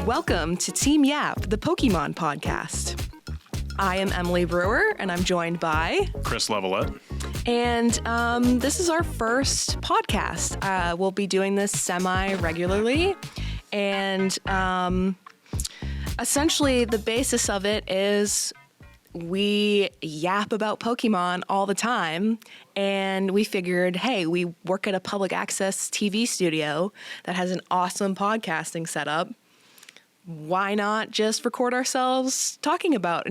Welcome to Team Yap, the Pokémon Podcast. I am Emily Brewer, and I'm joined by Chris Laviolette. And this is our first podcast. We'll be doing this semi-regularly, and essentially the basis of it is we yap about Pokemon all the time, and we figured, hey, we work at a public access TV studio that has an awesome podcasting setup. Why not just record ourselves talking about,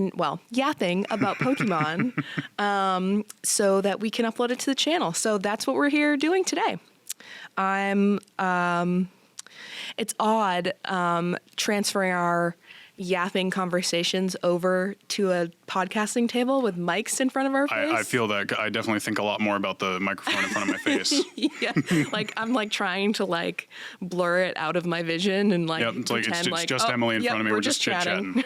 yapping about Pokemon so that we can upload it to the channel. So that's what we're here doing today. It's odd transferring our yapping conversations over to a podcasting table with mics in front of our face. I feel that. I definitely think a lot more about the microphone in front of my face. Yeah, I'm trying to blur it out of my vision and it's just Emily in front of me. We're just chit-chatting.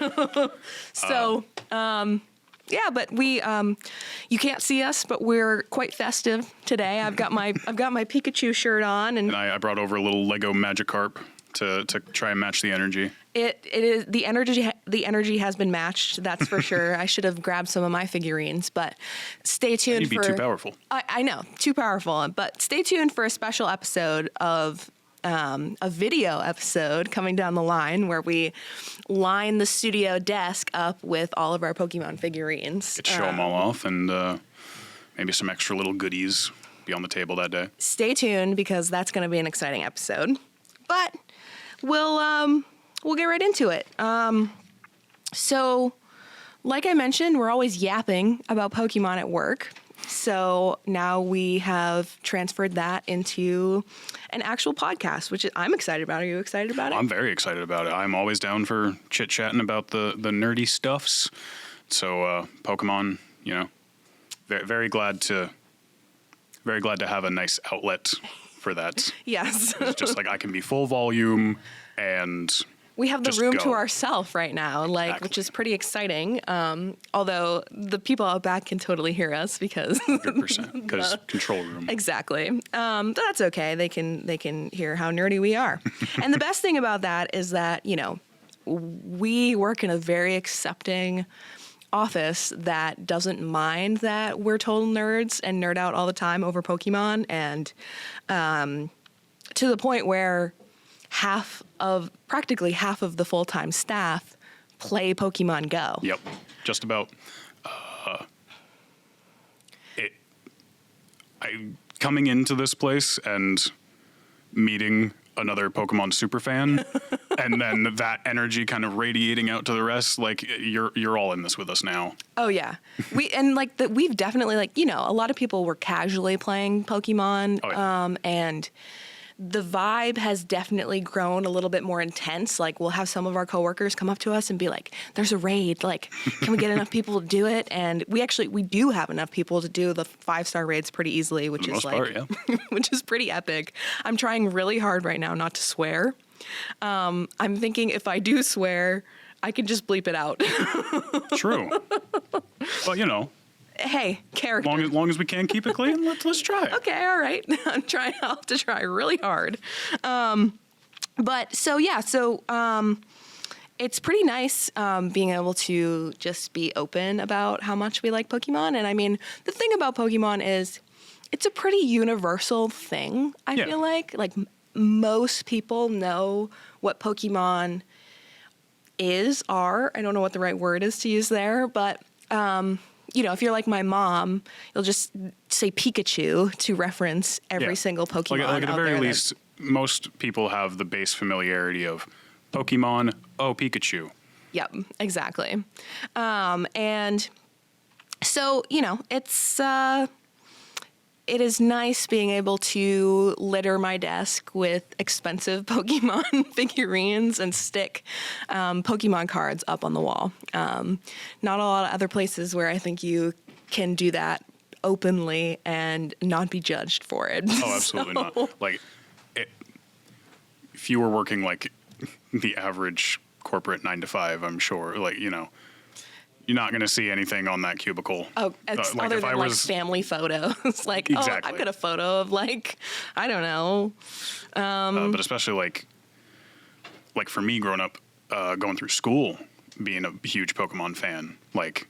So, but we you can't see us, but we're quite festive today. I've got my Pikachu shirt on, and I brought over a little Lego Magikarp to try and match the energy. It is the energy. The energy has been matched. That's for sure. I should have grabbed some of my figurines, but stay tuned. You'd be too powerful. I know, too powerful. But stay tuned for a special episode of a video episode coming down the line where we line the studio desk up with all of our Pokemon figurines. Show them all off, and maybe some extra little goodies be on the table that day. Stay tuned because that's going to be an exciting episode. But we'll get right into it. So, like I mentioned, we're always yapping about Pokemon at work. So now we have transferred that into an actual podcast, which I'm excited about. Are you excited about it? I'm very excited about it. I'm always down for chit-chatting about the nerdy stuffs. So Pokemon, very glad to have a nice outlet for that. Yes. It's just I can be full volume and we have the room go. To ourselves right now, Exactly. Which is pretty exciting. Although the people out back can totally hear us because 100%, because control room. Exactly. But that's okay. They can hear how nerdy we are. And the best thing about that is that we work in a very accepting office that doesn't mind that we're total nerds and nerd out all the time over Pokemon, and to the point where practically half of the full-time staff play Pokemon Go. Yep, just about. Coming into this place and meeting another Pokemon superfan, and then that energy kind of radiating out to the rest, you're all in this with us now. Oh yeah, we've definitely a lot of people were casually playing Pokemon, and the vibe has definitely grown a little bit more intense. We'll have some of our coworkers come up to us and be like, "There's a raid. Can we get enough people to do it?" And we do have enough people to do the 5-star raids pretty easily, which is which is pretty epic. I'm trying really hard right now not to swear. I'm thinking if I do swear, I can just bleep it out. True. Well, hey, character. Long as we can keep it clean, let's try. Okay, all right. I'll have to try really hard. It's pretty nice being able to just be open about how much we like Pokemon. And I mean, the thing about Pokemon is it's a pretty universal thing, I feel like. Most people know what Pokemon are. I don't know what the right word is to use there, but if you're like my mom, you'll just say Pikachu to reference every single Pokemon. At the very least, most people have the base familiarity of Pokemon, Pikachu. Yep, exactly. And so, it is nice being able to litter my desk with expensive Pokemon figurines and stick Pokemon cards up on the wall. Not a lot of other places where I think you can do that openly and not be judged for it. Oh, absolutely not. If you were working the average corporate 9-to-5, I'm sure, you're not going to see anything on that cubicle. Oh, it's other than family photos. Exactly. I've got a photo of I don't know. But especially for me growing up, going through school being a huge Pokemon fan. Like,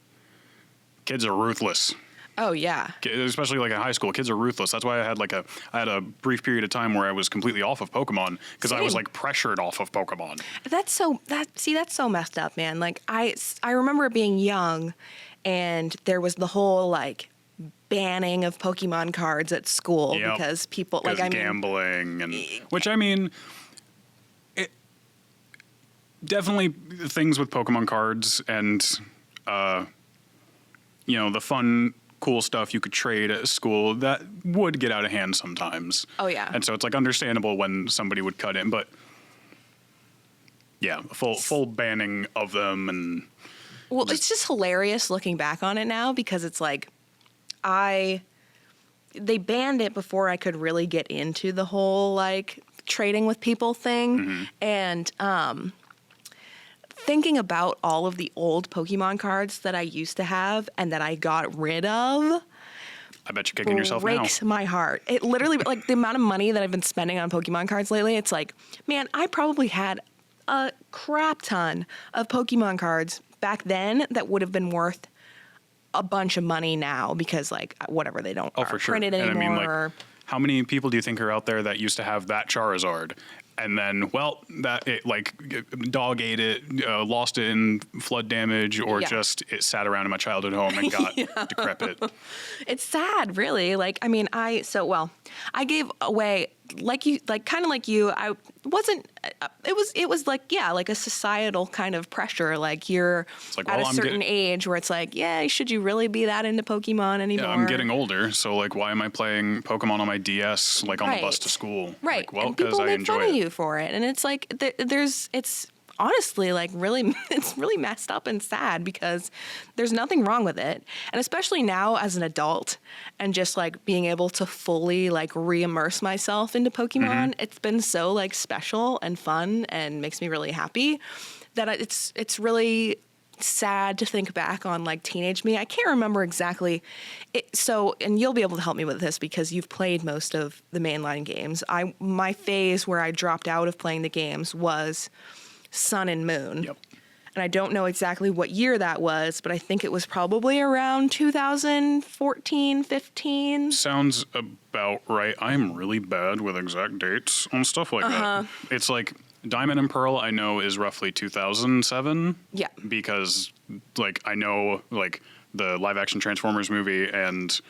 kids are ruthless. Oh yeah. Especially like in high school, kids are ruthless. That's why I had a brief period of time where I was completely off of Pokemon because I was like pressured off of Pokemon. That's so messed up, man. Like I remember being young, and there was the whole like banning of Pokemon cards at school because people gambling and which I mean, definitely things with Pokemon cards and the fun, cool stuff you could trade at school that would get out of hand sometimes. Oh yeah. And so it's like understandable when somebody would cut in, but yeah, full banning of them. And it's just hilarious looking back on it now because it's like they banned it before I could really get into the whole like trading with people thing. And thinking about all of the old Pokemon cards that I used to have and that I got rid of, I bet you're kicking yourself now. Breaks my heart. It literally, like the amount of money that I've been spending on Pokemon cards lately, it's like, man, I probably had a crap ton of Pokemon cards back then that would have been worth a bunch of money now because like whatever, they don't for sure. printed and anymore. I mean, like, how many people do you think are out there that used to have that Charizard? And then, dog ate it, lost it in flood damage, or just it sat around in my childhood home and got decrepit. It's sad, really. Like, I mean, I gave away kind of like you. I wasn't. It was like like a societal kind of pressure. Like you're at a certain age where it's like, should you really be that into Pokemon anymore? Yeah, I'm getting older, so like, why am I playing Pokemon on my DS like on the bus to school? Right. Like, well, because I enjoy fun it. of you for it, and it's like it's honestly like it's really messed up and sad because there's nothing wrong with it, and especially now as an adult and just like being able to fully like re-immerse myself into Pokemon, it's been so like special and fun and makes me really happy that it's really sad to think back on like teenage me. I can't remember exactly and you'll be able to help me with this because you've played most of the mainline games. My phase where I dropped out of playing the games was Sun and Moon. Yep. And I don't know exactly what year that was, but I think it was probably around 2014, 15. Sounds about right. I'm really bad with exact dates on stuff like that. It's like Diamond and Pearl, I know, is roughly 2007. Yeah. Because, like, I know, like, the live-action Transformers movie, and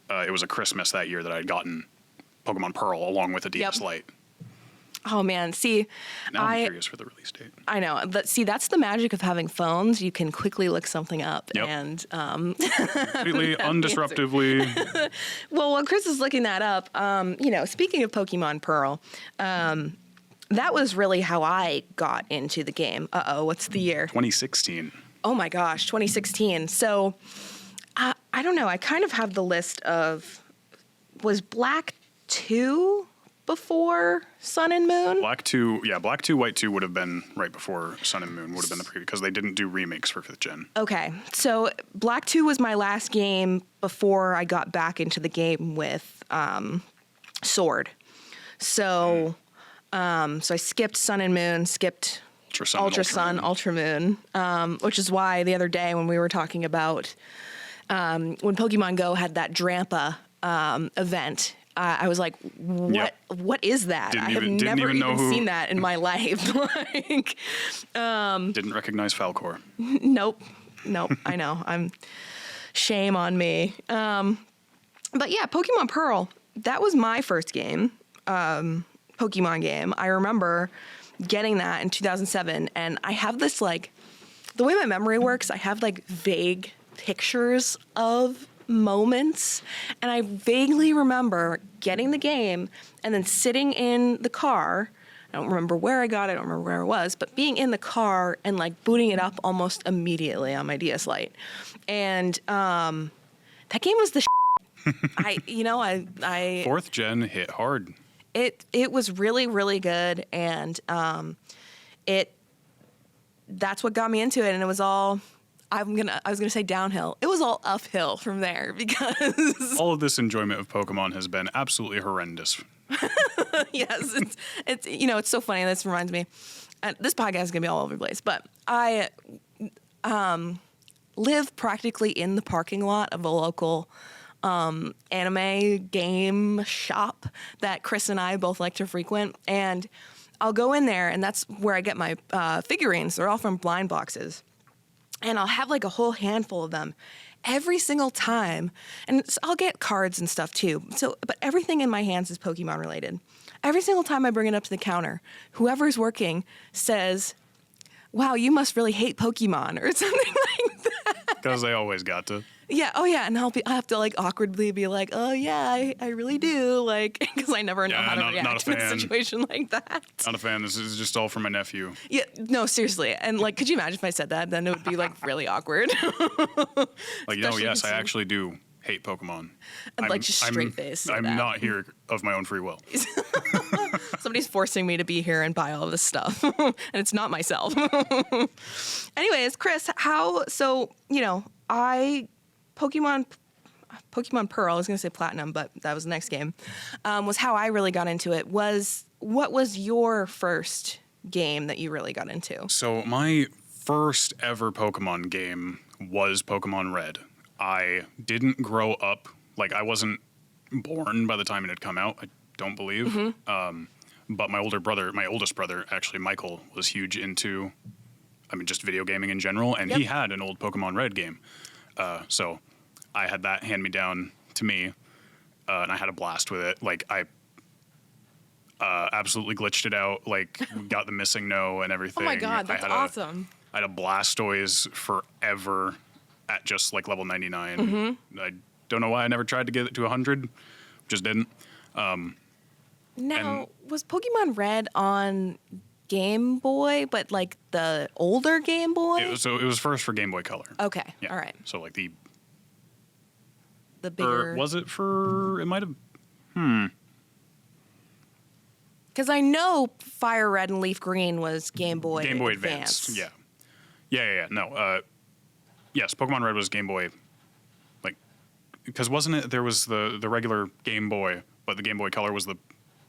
it was a Christmas that year that I'd gotten Pokemon Pearl along with a DS Lite. Oh, man. See, now I'm curious for the release date. I know. But see, that's the magic of having phones. You can quickly look something up and... completely undisruptively. Well, while Chris is looking that up, speaking of Pokemon Pearl... that was really how I got into the game. What's the year? 2016. Oh my gosh, 2016. So, I don't know. I kind of have the list of, was Black 2 before Sun and Moon? Black 2, White 2 would have been right before Sun and Moon would have been the preview because they didn't do remakes for 5th gen. Okay, so Black 2 was my last game before I got back into the game with Sword. So... So I skipped Sun and Moon, skipped Ultra Sun, Ultra Moon, which is why the other day when we were talking about when Pokemon Go had that Drampa event, I was like, what is that? I have never even seen that in my life. Didn't recognize Falcor. Nope, I know. Shame on me. But yeah, Pokemon Pearl, that was my first game. Pokemon game. I remember getting that in 2007, and I have this like, the way my memory works, I have like vague pictures of moments, and I vaguely remember getting the game and then sitting in the car. I don't remember where I got it, I don't remember where it was, but being in the car and like booting it up almost immediately on my DS Lite. And that game was the I 4th gen hit hard. It was really, really good, and that's what got me into it, and it was all I was gonna say downhill. It was all uphill from there because all of this enjoyment of Pokemon has been absolutely horrendous. Yes, it's so funny. This reminds me. this podcast is gonna be all over the place, but I live practically in the parking lot of a local anime game shop that Chris and I both like to frequent, and I'll go in there, and that's where I get my figurines. They're all from blind boxes, and I'll have like a whole handful of them every single time, and I'll get cards and stuff too. So, but everything in my hands is Pokemon related. Every single time I bring it up to the counter, whoever's working says, "Wow, you must really hate Pokemon," or something like that. Because they always got to. Yeah. Oh, yeah. And I have to like awkwardly be like, "Oh, yeah, I really do," like, because I never know how to react in a situation like that. Not a fan. This is just all for my nephew. Yeah. No, seriously. And like, could you imagine if I said that? Then it would be like really awkward. Like, no, yes, I actually do hate Pokemon. Like just straight face. I'm not here of my own free will. Somebody's forcing me to be here and buy all this stuff, and it's not myself. Anyways, Chris, Pokemon Pearl, I was going to say Platinum, but that was the next game, was how I really got into it. What was your first game that you really got into? So my first ever Pokemon game was Pokemon Red. I didn't grow up, like I wasn't born by the time it had come out, I don't believe. Mm-hmm. But my oldest brother, actually Michael, was huge into, just video gaming in general, and he had an old Pokemon Red game. So I had that hand me down to me, and I had a blast with it. Like I absolutely glitched it out, like got the missing no and everything. Oh my God, that's awesome. I had a Blastoise forever at just like level 99. Mm-hmm. I don't know why I never tried to get it to 100, just didn't. Now, was Pokemon Red on Game Boy, but like the older Game Boy? It was first for Game Boy Color. Okay, yeah. All right. So like the bigger. Or was it for? It might have. Because I know Fire Red and Leaf Green was Game Boy. Game Boy Advanced. Yeah. No. Yes, Pokemon Red was Game Boy. Like, because wasn't it? There was the regular Game Boy, but the Game Boy Color was the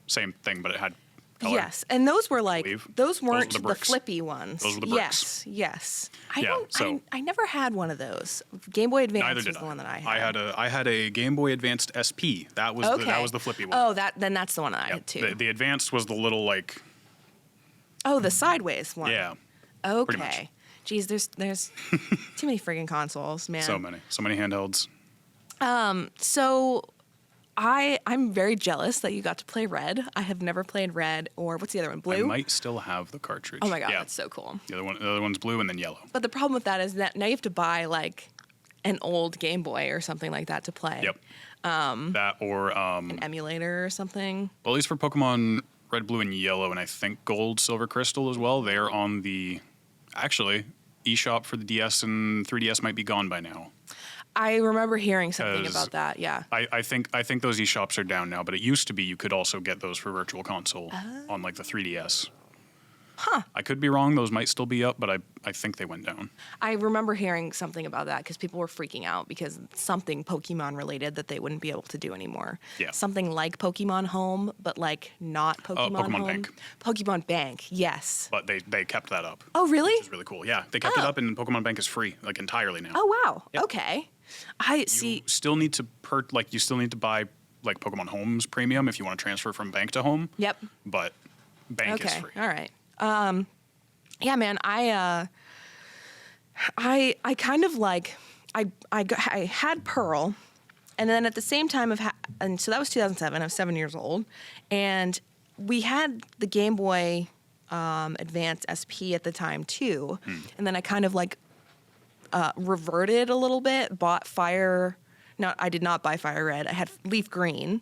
same thing, but it had color. Yes, and those were like those weren't the the flippy ones. Those were the bricks. Yes. I never had one of those. Game Boy Advance was the one that I had. I had a Game Boy Advanced SP. That was the flippy one. Oh, that's the one I had too. The Advanced was the little like. Oh, the sideways one. Yeah. Okay. Geez, there's too many friggin' consoles, man. So many handhelds. So I'm very jealous that you got to play Red. I have never played Red, or what's the other one? Blue? I might still have the cartridge. Oh my God, that's so cool. The other one's blue and then yellow. But the problem with that is that now you have to buy like an old Game Boy or something like that to play. Yep. That or an emulator or something. Well, at least for Pokemon Red, Blue, and Yellow, and I think Gold, Silver, Crystal as well, they're on the eShop for the DS and 3DS might be gone by now. I remember hearing something about that. Yeah. I think those eShops are down now, but it used to be you could also get those for Virtual Console on like the 3DS. Huh. I could be wrong. Those might still be up, but I think they went down. I remember hearing something about that because people were freaking out because something Pokemon related that they wouldn't be able to do anymore. Yeah. Something like Pokemon Home, but like not Pokemon Pokemon Home. Bank. Pokemon Bank, yes. But they kept that up. Oh, really? Which is really cool. Yeah, they kept it up, and Pokemon Bank is free, like entirely now. Oh, wow. Yep. Okay. You still need to buy like Pokemon Home's premium if you want to transfer from Bank to Home. Yep. But Bank is free. All right. Yeah, man, I kind of like, I had Pearl, and then at the same time and so that was 2007, I was 7 years old, and we had the Game Boy Advance SP at the time too, and then I kind of like reverted a little bit, I did not buy Fire Red, I had Leaf Green,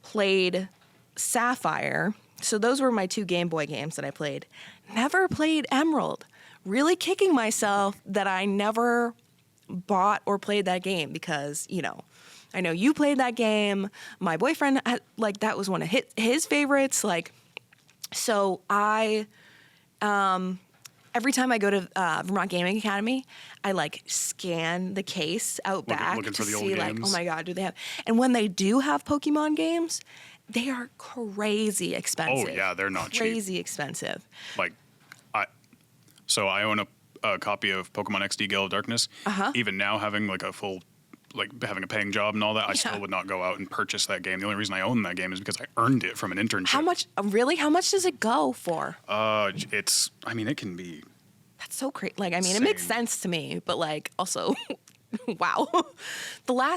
played Sapphire. So those were my two Game Boy games that I played. Never played Emerald. Really kicking myself that I never bought or played that game because, I know you played that game. My boyfriend, that was one of his favorites. So I, every time I go to Vermont Gaming Academy, I scan the case out back looking to for the see old games. oh my God, do they have? And when they do have Pokemon games, They are crazy expensive. Oh yeah, they're not crazy expensive. Like, I own a copy of Pokemon XD Gale of Darkness. Even now, having like a full, like having a paying job and all that, I still would not go out and purchase that game. The only reason I own that game is because I earned it from an internship. How much? Really? How much does it go for? It can be. That's so crazy. Like, I mean, insane. It makes sense to me, but like, also, wow.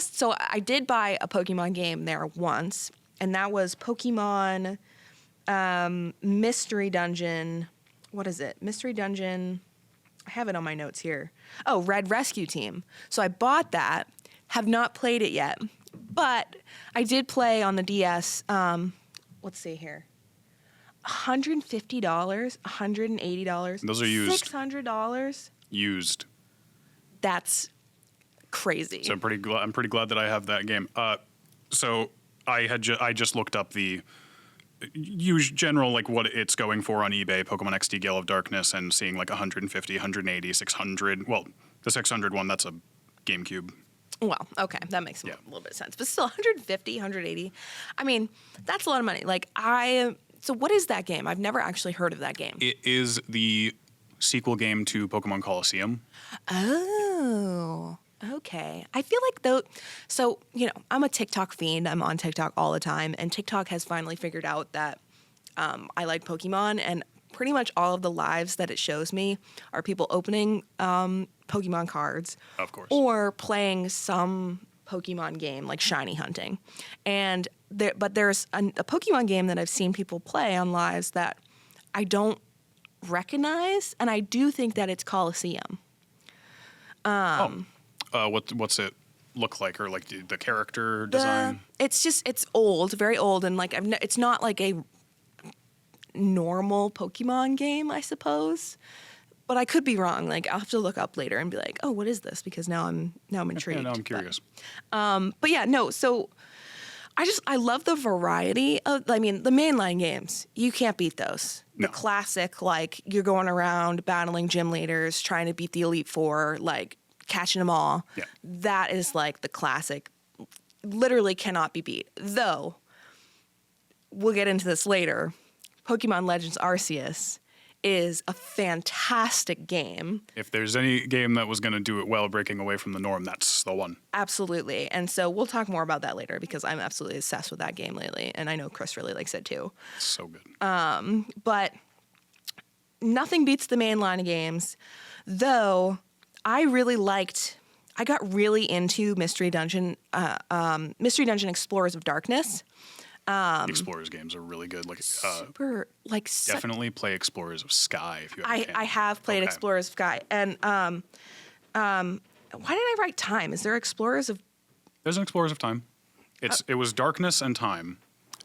So I did buy a Pokemon game there once, and that was Pokemon Mystery Dungeon. What is it? Mystery Dungeon. I have it on my notes here. Oh, Red Rescue Team. So I bought that. Have not played it yet, but I did play on the DS. Let's see here. $150, $180. Those are used. $600. Used. That's crazy. So I'm pretty glad that I have that game. So I just looked up the general like what it's going for on eBay, Pokemon XD Gale of Darkness, and seeing like 150, 180, 600. Well, the 600 one, that's a GameCube. Well, okay, that makes a little bit of sense. But still, 150, 180. I mean, that's a lot of money. So what is that game? I've never actually heard of that game. It is the sequel game to Pokemon Colosseum. Oh, okay. I feel like so, I'm a TikTok fiend. I'm on TikTok all the time. And TikTok has finally figured out that I like Pokemon. And pretty much all of the lives that it shows me are people opening Pokemon cards. Of course. Or playing some Pokemon game like shiny hunting. But there's a Pokemon game that I've seen people play on lives that I don't recognize, and I do think that it's Colosseum. What's it look like, or like the character design? It's old, very old, and like it's not like a normal Pokemon game, I suppose. But I could be wrong. Like I'll have to look up later and be like, oh, what is this? Because now I'm intrigued. Yeah, now I'm curious. But yeah, no. So I love the variety of. I mean, the mainline games, you can't beat those. No. The classic, like you're going around battling gym leaders, trying to beat the Elite Four, like catching them all. Yeah. That is like the classic. Literally cannot be beat. Though we'll get into this later. Pokemon Legends Arceus is a fantastic game. If there's any game that was going to do it well, breaking away from the norm, that's the one. Absolutely. And so we'll talk more about that later because I'm absolutely obsessed with that game lately. And I know Chris really likes it too. It's so good. But nothing beats the main line of games, though I got really into Mystery Dungeon Explorers of Darkness. The Explorers games are really good. Definitely play Explorers of Sky if you ever can. I have played Explorers of Sky, and why did I write Time? Is there Explorers of? There's an Explorers of Time. It was Darkness and Time,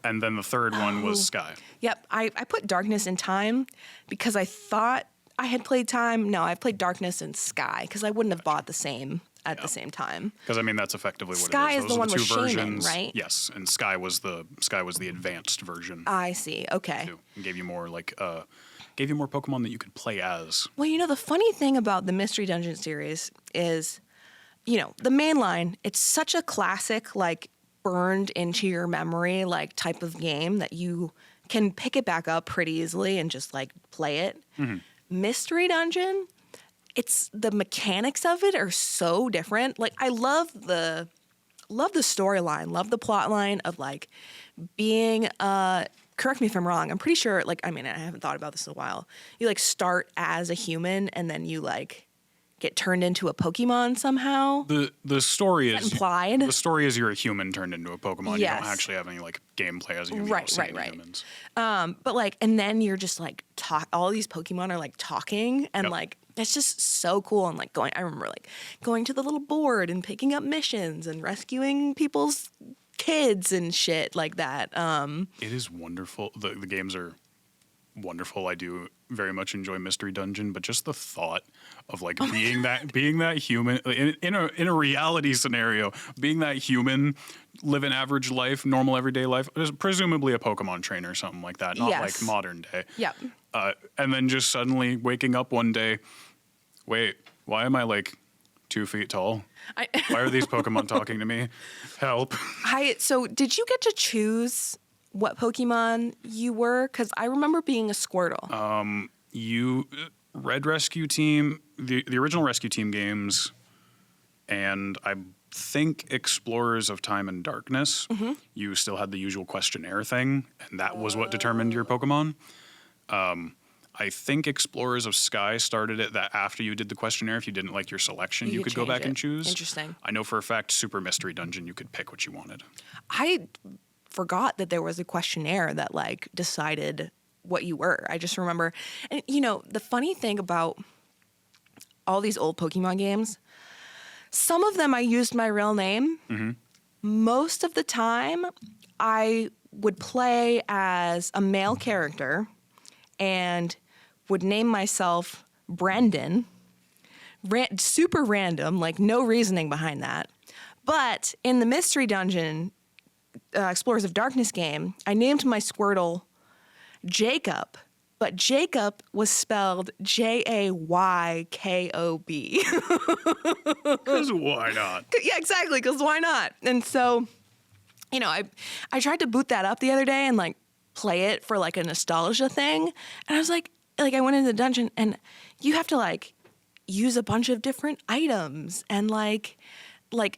and then the third one was Sky. Yep, I put Darkness and Time because I thought I had played Time. No, I've played Darkness and Sky because I wouldn't have bought the same at the same time. Because I mean that's effectively what Sky it is. is the one with Shaman, right? Yes, and Sky was the advanced version. I see. Okay. It gave you more Pokemon that you could play as. Well, the funny thing about the Mystery Dungeon series is, the main line. It's such a classic, like burned into your memory, like type of game that you can pick it back up pretty easily and just like play it. Mm-hmm. Mystery Dungeon. It's the mechanics of it are so different. Like I love the storyline, love the plot line of like being correct me if I'm wrong. I'm pretty sure I haven't thought about this in a while. You like start as a human and then you like get turned into a Pokemon somehow. The story is implied. The story is you're a human turned into a Pokemon. Yes. You don't actually have any like gameplay as a human. Right. Humans. But like, and then you're just like all these Pokemon are like talking and like it's just so cool. And like I remember like going to the little board and picking up missions and rescuing people's kids and shit like that. It is wonderful. The games are wonderful. I do very much enjoy Mystery Dungeon, but just the thought of like being that human in a reality scenario, being that human, live an average life, normal everyday life, presumably a Pokemon trainer or something like that, not like modern day. Yep. And then just suddenly waking up one day, wait, why am I like 2 feet tall? Why are these Pokemon talking to me? Help. So did you get to choose what Pokemon you were? Because I remember being a Squirtle. Red Rescue Team, the original Rescue Team games, and I think Explorers of Time and Darkness, you still had the usual questionnaire thing, and that was what determined your Pokemon. I think Explorers of Sky started it that after you did the questionnaire, if you didn't like your selection, you could go back and choose. Interesting. I know for a fact Super Mystery Dungeon, you could pick what you wanted. I forgot that there was a questionnaire that like decided what you were. I just remember, and you know, the funny thing about all these old Pokemon games, some of them I used my real name. Most of the time, I would play as a male character and would name myself Brendan. Super random, like no reasoning behind that. But in the Mystery Dungeon Explorers of Darkness game, I named my Squirtle Jacob, but Jacob was spelled Jaykob. Because why not? Yeah, exactly, because why not? And so, you know, I tried to boot that up the other day and like play it for like a nostalgia thing. And I was like I went into the dungeon and you have to like use a bunch of different items and like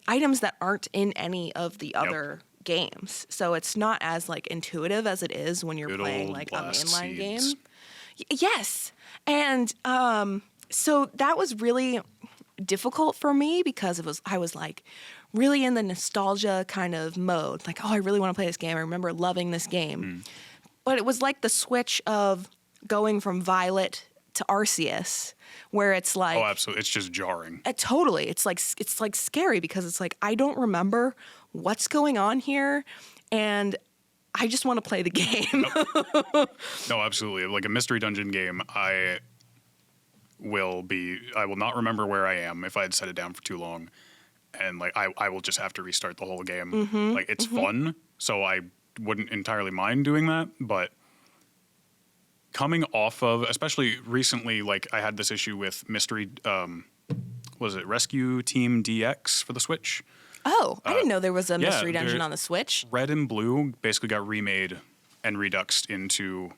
items that aren't in any of the other games. So it's not as like intuitive as it is when you're playing like a mainline game. Yes. And so that was really difficult for me because I was like really in the nostalgia kind of mode. Like, oh, I really want to play this game. I remember loving this game. But it was like the switch of going from Violet to Arceus, where it's like, oh, absolutely, it's just jarring. Totally, it's like scary because it's like I don't remember what's going on here, and I just want to play the game. No, absolutely. Like a Mystery Dungeon game, I will not remember where I am if I had set it down for too long, and like I will just have to restart the whole game. Like it's fun, so I wouldn't entirely mind doing that, but coming off of, especially recently, like I had this issue with Mystery, was it Rescue Team DX for the Switch? Oh, I didn't know there was a Mystery Dungeon on the Switch. Red and Blue basically got remade and reduxed into,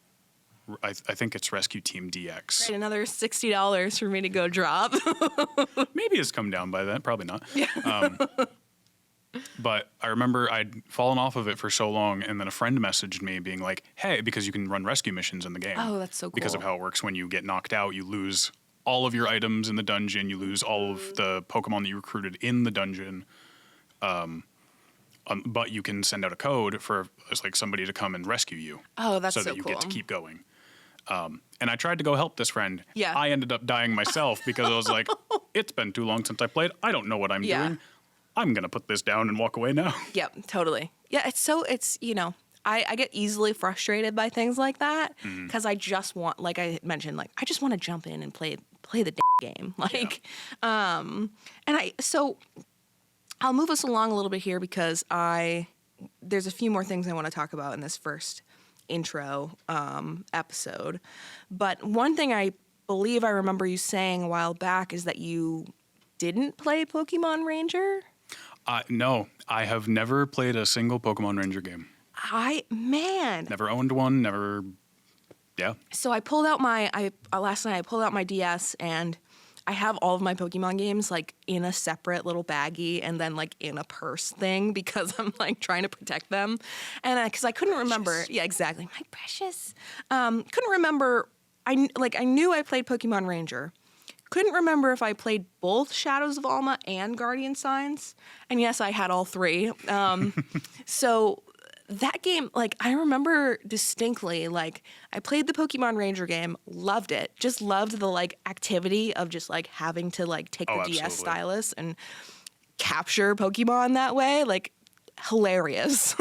I think it's Rescue Team DX. Right, another $60 for me to go drop. Maybe it's come down by then, probably not. Yeah. But I remember I'd fallen off of it for so long, and then a friend messaged me being like, hey, because you can run rescue missions in the game. Oh, that's so cool. Because of how it works when you get knocked out, you lose all of your items in the dungeon, you lose all of the Pokemon that you recruited in the dungeon. But you can send out a code for like somebody to come and rescue you. Oh, that's so that you cool. get to keep going. And I tried to go help this friend. Yeah. I ended up dying myself because I was like, it's been too long since I played. I don't know what I'm doing. I'm going to put this down and walk away now. Yep, totally. Yeah, it's you know, I get easily frustrated by things like that because I just want, like I mentioned, like I just want to jump in and play the game. Like, so I'll move us along a little bit here because there's a few more things I want to talk about in this first intro episode. But one thing I believe I remember you saying a while back is that you didn't play Pokemon Ranger. No, I have never played a single Pokemon Ranger game. Never owned one, never, yeah. So I pulled out last night I pulled out my DS and I have all of my Pokemon games like in a separate little baggie and then like in a purse thing because I'm like trying to protect them. And because I couldn't remember. Yeah, exactly. My precious. Couldn't remember. I knew I played Pokemon Ranger. Couldn't remember if I played both Shadows of Alma and Guardian Signs. And yes, I had all three. So that game, like, I remember distinctly, like, I played the Pokemon Ranger game, loved it. Just loved the, like, activity of just, like, having to, like, take the DS stylus and capture Pokemon that way. Like, hilarious.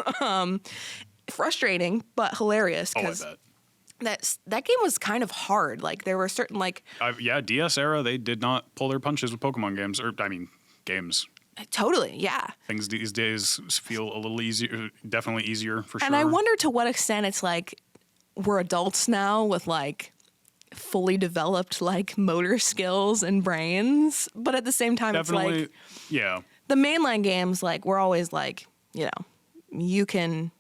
Frustrating, but hilarious. Oh, I bet. That game was kind of hard. Like there were certain like DS era, they did not pull their punches with Pokemon games, games. Totally, yeah. Things these days feel a little easier, definitely easier for sure. And I wonder to what extent it's like we're adults now with like fully developed like motor skills and brains, but at the same time definitely, it's like yeah. The mainline games, like we're always like, you know, you can.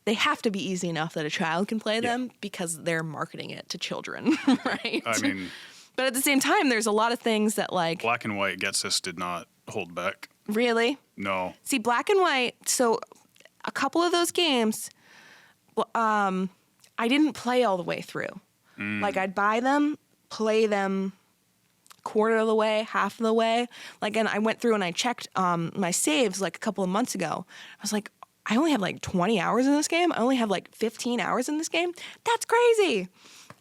they have to be easy enough that a child can play them because they're marketing it to children, right? I mean, but at the same time, there's a lot of things that like Black and White Gets This did not hold back. Really? No. See, Black and White. So a couple of those games, I didn't play all the way through. Like I'd buy them, play them quarter of the way, half of the way. Like, and I went through and I checked my saves like a couple of months ago. I was like, I only have like 20 hours in this game. I only have like 15 hours in this game. That's crazy.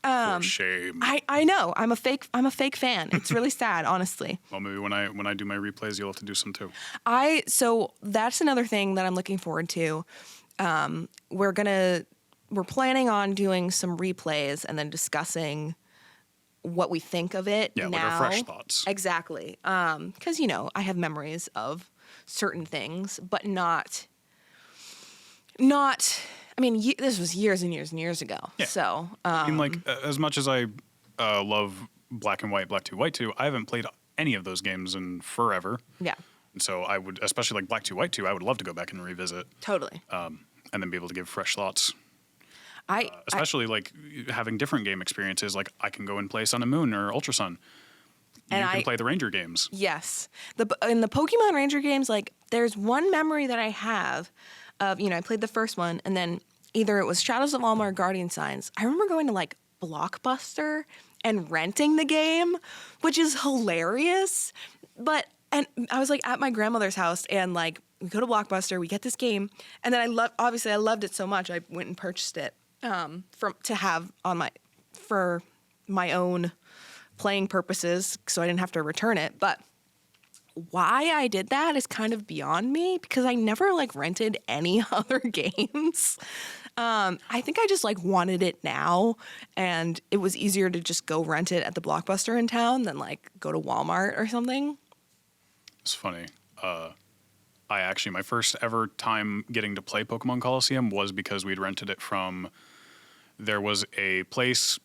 For shame. I know. I'm a fake fan. It's really sad, honestly. Well, maybe when I do my replays, you'll have to do some too. So that's another thing that I'm looking forward to. We're planning on doing some replays and then discussing what we think of it now. Like our fresh thoughts. Exactly. Because, I have memories of certain things, but not, I mean, this was years and years and years ago. Yeah. So, I mean, like, as much as I love Black and White, Black 2, White 2, I haven't played any of those games in forever. Yeah. And so I would, especially like Black 2, White 2, I would love to go back and revisit. Totally. And then be able to give fresh thoughts. Especially like having different game experiences, like I can go and play Sun and Moon or Ultra Sun. And you can play the Ranger games. Yes. In the Pokemon Ranger games, like there's one memory that I have of, I played the first one and then either it was Shadows of Alma or Guardian Signs. I remember going to like Blockbuster and renting the game, which is hilarious. And I was like at my grandmother's house and like we go to Blockbuster, we get this game. And then I loved it so much. I went and purchased it. To have for my own playing purposes, so I didn't have to return it. But why I did that is kind of beyond me because I never like rented any other games. I think I just like wanted it now, and it was easier to just go rent it at the Blockbuster in town than like go to Walmart or something. It's funny. My first ever time getting to play Pokemon Coliseum was because we'd rented it from. There was a place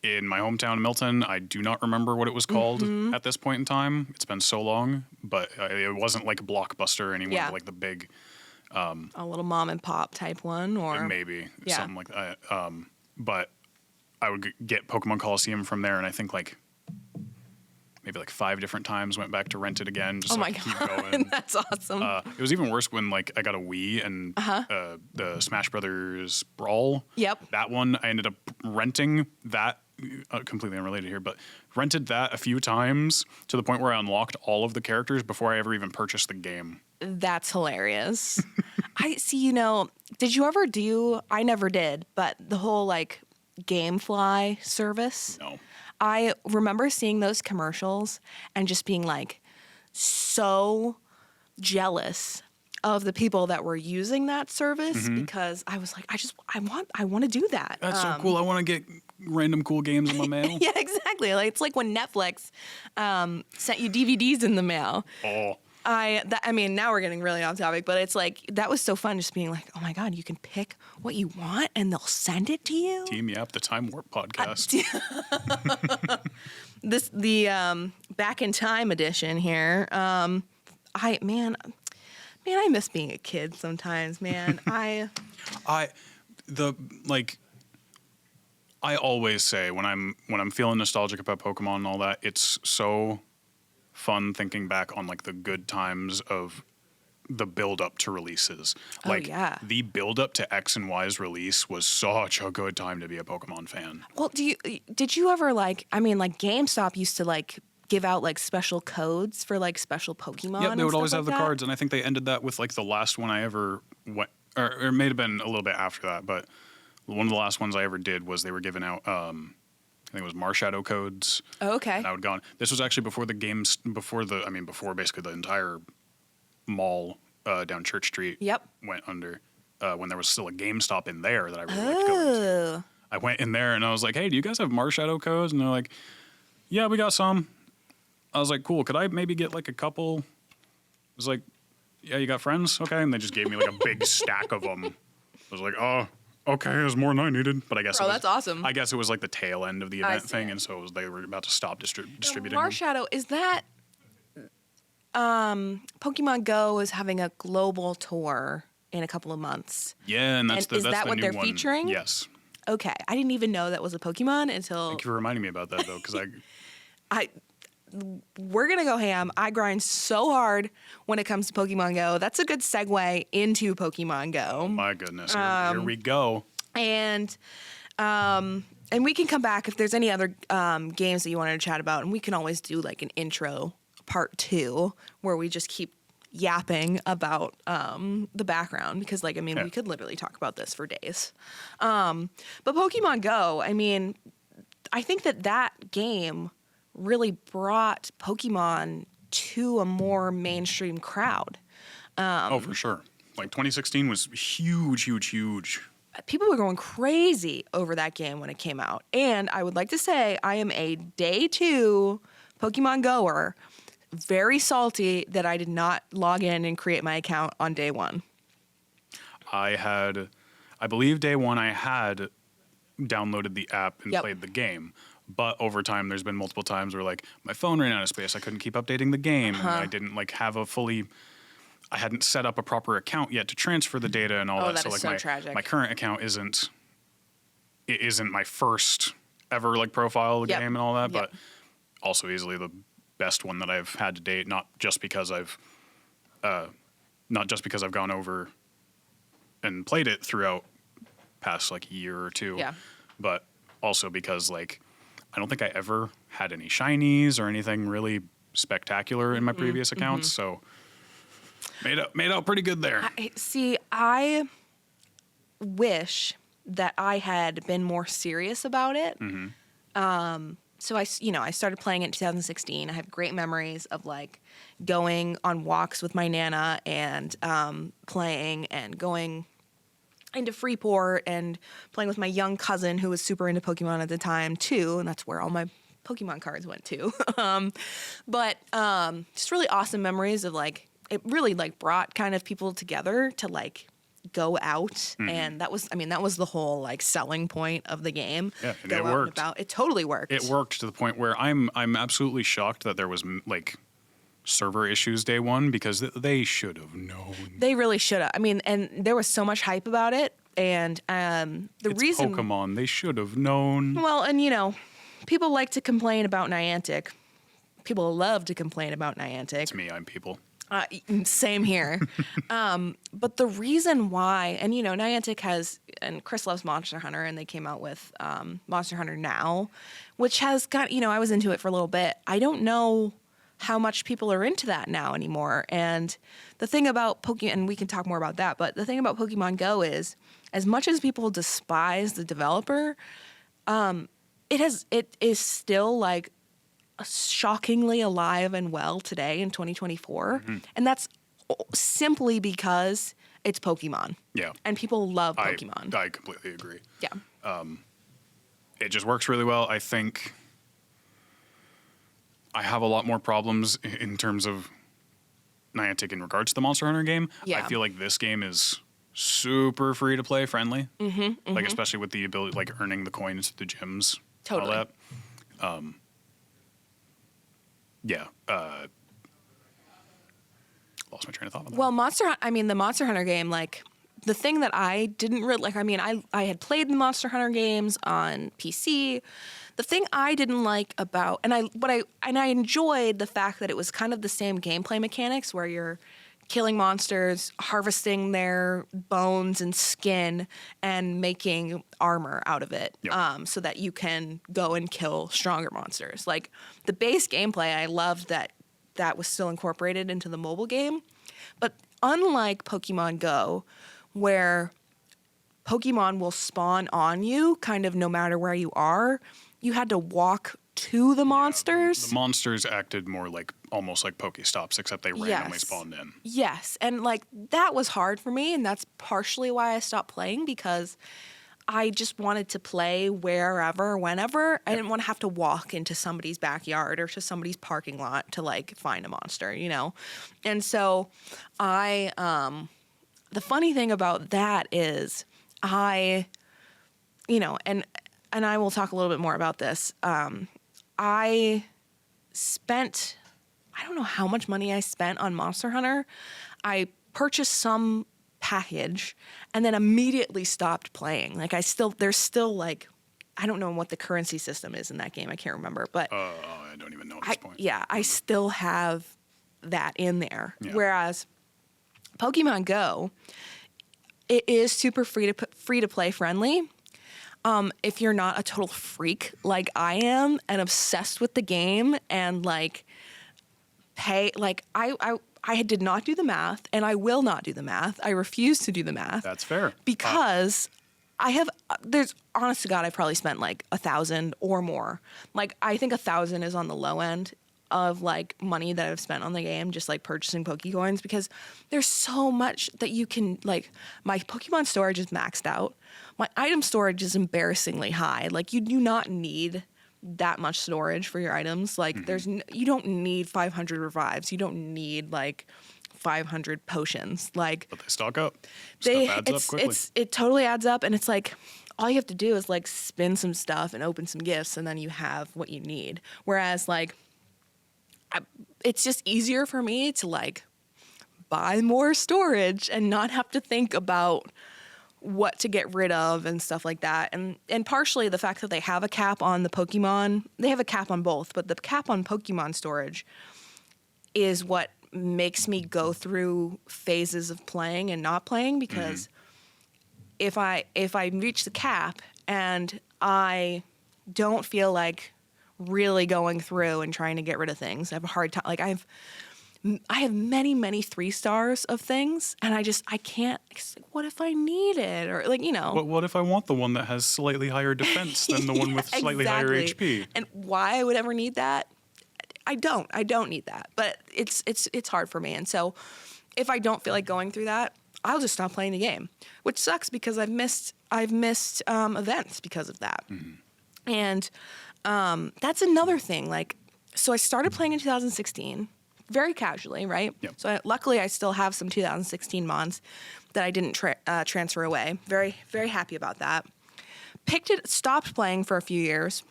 in my hometown, Milton. I do not remember what it was called at this point in time. It's been so long, but it wasn't like a Blockbuster anymore, like the big... a little mom and pop type one, or... Maybe, something like that. But I would get Pokemon Coliseum from there, and I think like... maybe like 5 different times went back to rent it again. Just keep going. That's awesome. It was even worse when like I got a Wii and the Smash Brothers Brawl. Yep. That one I ended up renting that completely unrelated here, but rented that a few times to the point where I unlocked all of the characters before I ever even purchased the game. That's hilarious. I see. Did you ever do? I never did, but the whole like GameFly service. No. I remember seeing those commercials and just being like so jealous of the people that were using that service because I was like, I want to do that. That's so cool. I want to get random cool games in my mail. Yeah, exactly. Like it's like when Netflix sent you DVDs in the mail. Oh. Now we're getting really off topic, but it's like, that was so fun just being like, oh my God, you can pick what you want and they'll send it to you. Team Yap, the Time Warp podcast. The Back in Time edition here. I miss being a kid sometimes, man. I always say when I'm feeling nostalgic about Pokemon and all that, it's so fun thinking back on like the good times of the build up to releases. The build up to X and Y's release was such a good time to be a Pokemon fan. Well, did you ever GameStop used to like give out like special codes for like special Pokemon? Yeah, they would always have the that? cards, and I think they ended that with like the last one I ever went, or it may have been a little bit after that, but one of the last ones I ever did was they were giving out I think it was Marshadow codes. Oh, okay. And I would go on. This was actually before before basically the entire mall down Church Street went under, when there was still a GameStop in there that I really liked going to. I went in there and I was like, hey, do you guys have Marshadow codes? And they're like, yeah, we got some. I was like, cool, could I maybe get like a couple? I was like, yeah, you got friends? Okay. And they just gave me like a big stack of them. I was like, oh, okay, there's more than I needed. But I guess that's awesome. I guess it was like the tail end of the event thing, and so they were about to stop distributing. Marshadow, is that Pokemon Go is having a global tour in a couple of months. Yeah, and Is that's that the what new they're one. featuring? Yes. Okay, I didn't even know that was a Pokemon until Thank you for reminding me about that, though, because we're gonna go ham. I grind so hard when it comes to Pokemon Go. That's a good segue into Pokemon Go. my goodness, here we go. And we can come back if there's any other games that you wanted to chat about, and we can always do like an intro part 2 where we just keep yapping about the background because, like, I mean, we could literally talk about this for days. But Pokemon Go, I mean, I think that game really brought Pokemon to a more mainstream crowd. For sure. Like 2016 was huge, huge, huge. People were going crazy over that game when it came out. And I would like to say I am a day 2 Pokemon goer, very salty that I did not log in and create my account on day 1. I believe day 1 I had downloaded the app and played the game. But over time, there's been multiple times where, like, my phone ran out of space. I couldn't keep updating the game. And I didn't, like, I hadn't set up a proper account yet to transfer the data and all that. That is like, so tragic. My current account isn't my first ever, like, profile of the game and all that. But also easily the best one that I've had to date. Not just because I've gone over and played it throughout past, like, a year or two. Yeah. But also because, like, I don't think I ever had any shinies or anything really spectacular in my previous accounts, so made out pretty good there. I wish that I had been more serious about it. So I started playing it in 2016. I have great memories of, like, going on walks with my Nana and playing and going into Freeport and playing with my young cousin who was super into Pokemon at the time too, and that's where all my Pokemon cards went to. But just really awesome memories of, like, it really, like, brought kind of people together to, like, go out, and that was the whole, like, selling point of the game. Yeah, and go it out worked. And about. It totally worked. It worked to the point where I'm absolutely shocked that there was, like, server issues day 1 because they should have known. They really should have. I mean, and there was so much hype about it, and It's Pokemon, they should have known. Well, and people like to complain about Niantic. People love to complain about Niantic. It's me, I'm people. Same here. But the reason why, and Niantic has, and Chris loves Monster Hunter, and they came out with Monster Hunter Now, which has got, I was into it for a little bit. I don't know how much people are into that now anymore. And the thing about Pokemon, and we can talk more about that, but the thing about Pokemon Go is, as much as people despise the developer, it is still, like, shockingly alive and well today in 2024. And that's simply because it's Pokemon. Yeah. And people love Pokemon. I completely agree. Yeah. It just works really well. I think I have a lot more problems in terms of Niantic in regards to the Monster Hunter game. Yeah. I feel like this game is super free to play friendly. Like, especially with the ability, like, earning the coins through the gyms. Totally. All that. Lost my train of thought on that. Well, the Monster Hunter game, like, the thing that I didn't really like, I had played the Monster Hunter games on PC. The thing I didn't like about, and I enjoyed the fact that it was kind of the same gameplay mechanics where you're killing monsters, harvesting their bones and skin, and making armor out of it, so that you can go and kill stronger monsters. Like, the base gameplay, I loved that was still incorporated into the mobile game. But unlike Pokemon Go, where Pokemon will spawn on you kind of no matter where you are, you had to walk to the monsters. The monsters acted more like, almost like Pokestops, except they randomly spawned in. Yes, and, like, that was hard for me, and that's partially why I stopped playing, because I just wanted to play wherever, whenever. I didn't want to have to walk into somebody's backyard or to somebody's parking lot to, like, find a monster, And so the funny thing about that is and I will talk a little bit more about this. I don't know how much money I spent on Monster Hunter. I purchased some package and then immediately stopped playing. Like there's still like, I don't know what the currency system is in that game. I can't remember, but I don't even know at this point. Yeah, I still have that in there. Yeah. Whereas Pokemon Go, it is super free to play friendly. If you're not a total freak like I am and obsessed with the game and like I did not do the math and I will not do the math. I refuse to do the math. That's fair. Because there's honest to God, I've probably spent like 1,000 or more. Like I think 1,000 is on the low end of like money that I've spent on the game, just like purchasing Pokecoins, because there's so much that you can like. My Pokemon storage is maxed out. My item storage is embarrassingly high. Like you do not need that much storage for your items. Like you don't need 500 revives. You don't need like 500 potions. Like, but they stock up. Stuff adds up quickly. It totally adds up, and it's like all you have to do is like spin some stuff and open some gifts, and then you have what you need. Whereas like, it's just easier for me to like buy more storage and not have to think about what to get rid of and stuff like that. And partially the fact that they have a cap on the Pokemon, they have a cap on both, but the cap on Pokemon storage is what makes me go through phases of playing and not playing, because if I reach the cap and I don't feel like really going through and trying to get rid of things, I have a hard time. Like I have many 3 stars of things, and I can't. It's like, what if I need it, or like What if I want the one that has slightly higher defense than the one with slightly higher HP? And why I would ever need that? I don't need that. But it's hard for me, and so if I don't feel like going through that, I'll just stop playing the game, which sucks because I've missed events because of that, and that's another thing. Like, so I started playing in 2016. Very casually, right? Yep. So luckily, I still have some 2016 mons that I didn't transfer away. Very, very happy about that. Stopped playing for a few years.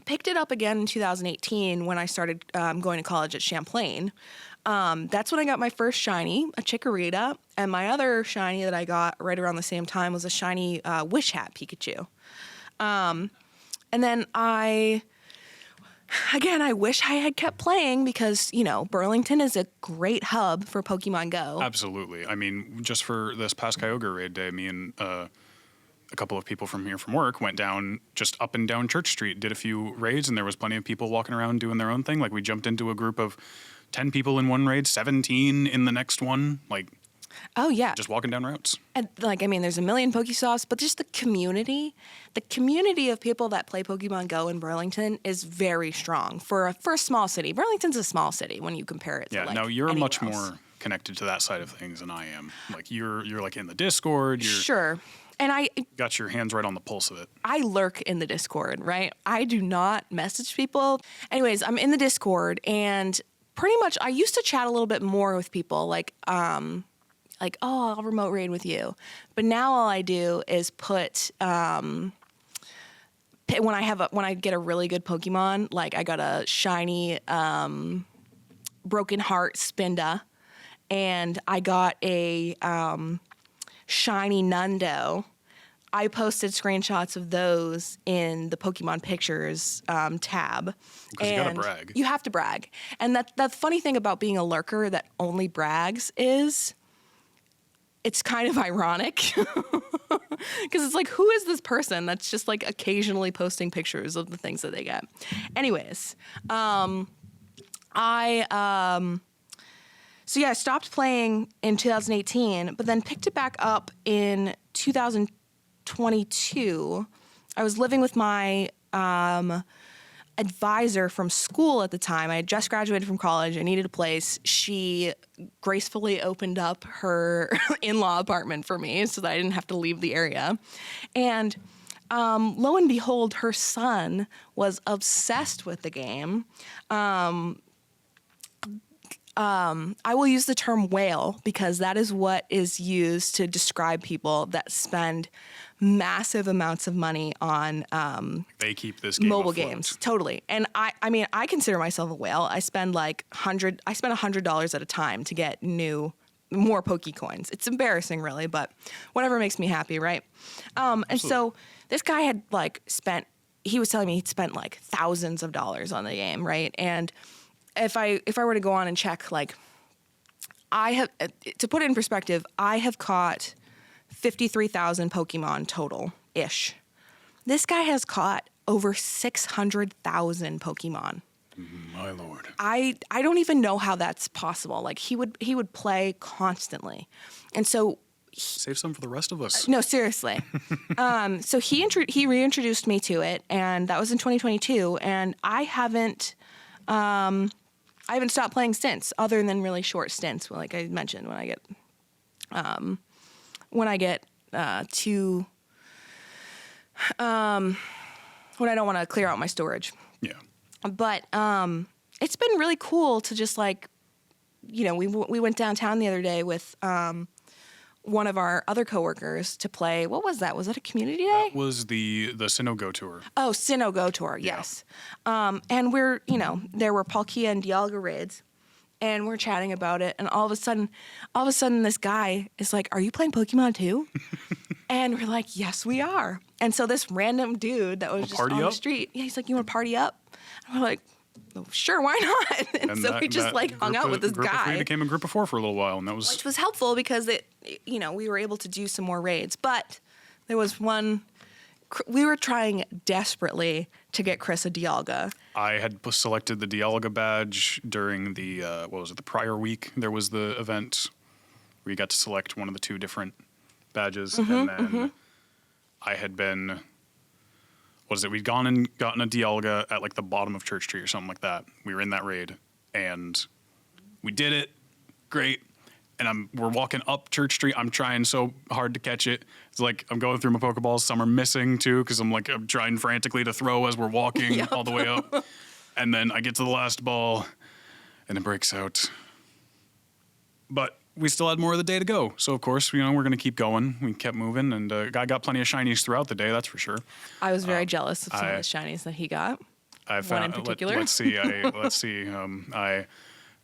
Picked it up again in 2018 when I started going to college at Champlain. That's when I got my first shiny, a Chikorita, and my other shiny that I got right around the same time was a shiny Wish Hat Pikachu. And then I wish I had kept playing because, Burlington is a great hub for Pokemon Go. Absolutely. I mean, just for this past Kyogre raid day, me and a couple of people from work went down just up and down Church Street, did a few raids, and there was plenty of people walking around doing their own thing. Like, we jumped into a group of 10 people in one raid, 17 in the next one. Like, oh, yeah. Just walking down routes. And there's a million Pokestops, but just the community of people that play Pokemon Go in Burlington is very strong for a small city. Burlington's a small city when you compare it to no, you're much else. more connected to that side of things than I am. Like, you're like in the Discord. Sure. And I got your hands right on the pulse of it. I lurk in the Discord, right? I do not message people. Anyways, I'm in the Discord, and pretty much I used to chat a little bit more with people, like, oh, I'll remote raid with you. But now all I do is put, when I get a really good Pokemon, like I got a shiny Broken Heart Spinda, and I got a shiny Nundo. I posted screenshots of those in the Pokemon Pictures tab. Because you gotta brag. You have to brag. And the funny thing about being a lurker that only brags is it's kind of ironic. Because it's like, who is this person that's just like occasionally posting pictures of the things that they get? Anyways, So I stopped playing in 2018, but then picked it back up in 2022. I was living with my advisor from school at the time. I had just graduated from college. I needed a place. She gracefully opened up her in-law apartment for me so that I didn't have to leave the area. And lo and behold, her son was obsessed with the game. I will use the term whale because that is what is used to describe people that spend massive amounts of money on they keep this game mobile afloat. games. Totally. And I consider myself a whale. I spend $100 at a time to get new more Pokecoins. It's embarrassing, really, but whatever makes me happy, right? And so this guy had he was telling me he'd spent like thousands of dollars on the game, right? And if I were to go on and check, like, I have, to put it in perspective, I have caught 53,000 Pokemon total-ish. This guy has caught over 600,000 Pokemon. My lord. I don't even know how that's possible. Like, he would play constantly. And so Save some for the rest of us. no, seriously. So he reintroduced me to it, and that was in 2022, and I haven't stopped playing since, other than really short stints, like I mentioned, when I get when I don't want to clear out my storage. Yeah. But it's been really cool to just, like, we went downtown the other day with one of our other coworkers to play. What was that? Was that a community day? That was the Sinnoh Go Tour. Oh, Sinnoh Go Tour, yes. Yeah. And we're, there were Palkia and Dialga raids, and we're chatting about it, and all of a sudden this guy is like, "Are you playing Pokemon too?" And we're like, "Yes, we are." And so this random dude that was just on the street, he's like, "You want to party up?" And we're like, "Oh, sure, why not?" And so we just hung out with this group guy. Of 3 became a group of 4 for a little while, and that was... Which was helpful because we were able to do some more raids. But there was one, we were trying desperately to get Chris a Dialga. I had selected the Dialga badge during the, the prior week. There was the event where you got to select one of the 2 different badges, and then I had been... we'd gone and gotten a Dialga at like the bottom of Church Street or something like that. We were in that raid, and we did it. Great. And we're walking up Church Street. I'm trying so hard to catch it. It's like I'm going through my Pokeballs. Some are missing too, because I'm trying frantically to throw as we're walking all the way up. And then I get to the last ball, and it breaks out. But we still had more of the day to go. So, of course, we're going to keep going. We kept moving, and I got plenty of shinies throughout the day, that's for sure. I was very jealous of some of the shinies that he got. I found, one in particular. Let's see. I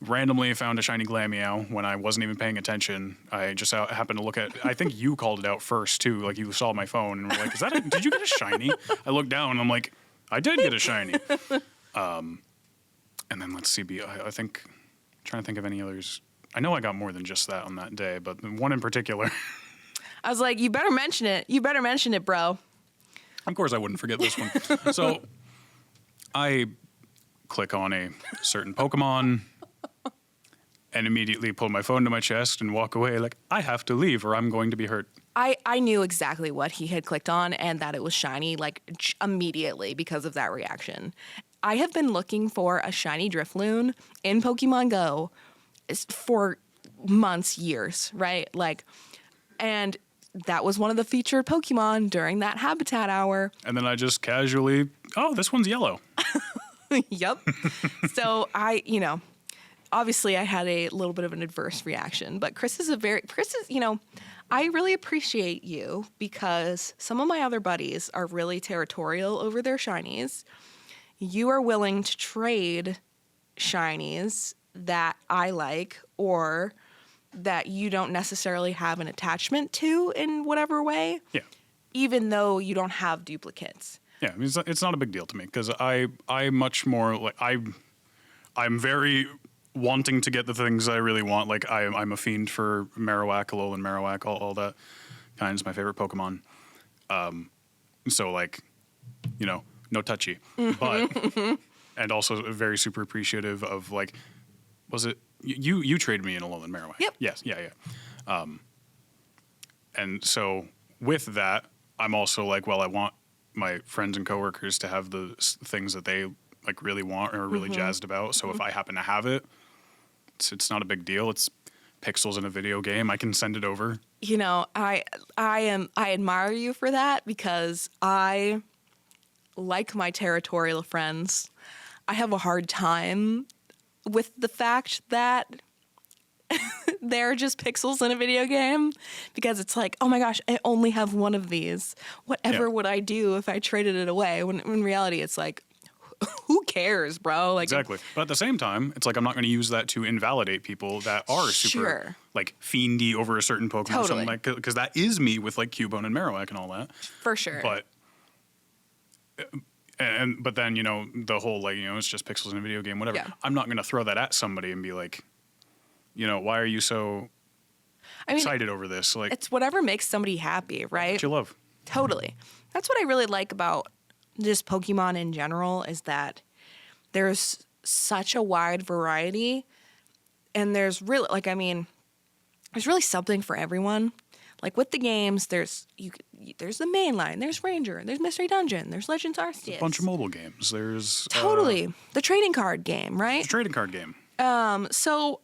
randomly found a shiny Glameow when I wasn't even paying attention. I just happened to look at... I think you called it out first, too. Like, you saw my phone, and were like, did you get a shiny? I looked down, and I'm like, I did get a shiny. And then let's see. I think... I'm trying to think of any others... I know I got more than just that on that day, but one in particular. I was like, you better mention it. You better mention it, bro. Of course I wouldn't forget this one. So I click on a certain Pokemon and immediately pull my phone to my chest and walk away like, I have to leave or I'm going to be hurt. I knew exactly what he had clicked on and that it was shiny, like, immediately because of that reaction. I have been looking for a shiny Drifloon in Pokemon Go for months, years, right? Like, and that was one of the featured Pokemon during that habitat hour. And then I just casually, this one's yellow. Yep. So obviously I had a little bit of an adverse reaction, but Chris is I really appreciate you because some of my other buddies are really territorial over their shinies. You are willing to trade shinies that I like or that you don't necessarily have an attachment to in whatever way. Yeah. Even though you don't have duplicates. Yeah, I mean, it's not a big deal to me because I much more like I'm very wanting to get the things I really want. Like I'm a fiend for Marowak, Alolan Marowak, all that kind is my favorite Pokemon. So like, no touchy, but and also very super appreciative of like. Was it you traded me in Alolan Marowak? Yep. Yes. Yeah. And so with that, I'm also like, well, I want my friends and coworkers to have the things that they like really want or are really jazzed about. So if I happen to have it, it's not a big deal. It's pixels in a video game. I can send it over. I admire you for that because I like my territorial friends. I have a hard time with the fact that they're just pixels in a video game because it's like, oh my gosh, I only have one of these. Whatever would I do if I traded it away? When in reality, it's like, who cares, bro? Like, exactly. But at the same time, it's like I'm not going to use that to invalidate people that are super like fiendy over a certain Pokemon. Totally. Or something like, because that is me with like Cubone and Marowak and all that. For sure. But but then, you know, the whole like, you know, it's just pixels in a video game, whatever. Yeah. I'm not going to throw that at somebody and be like, you know, why are you so excited over this? Like, it's whatever makes somebody happy, right? What you love. Totally. That's what I really like about just Pokemon in general, is that there's such a wide variety, and there's really, like, I mean, there's really something for everyone. Like with the games, there's the main line, there's Ranger, there's Mystery Dungeon, there's Legends Arceus. A bunch of mobile games. There's totally the trading card game, right? the trading card game. So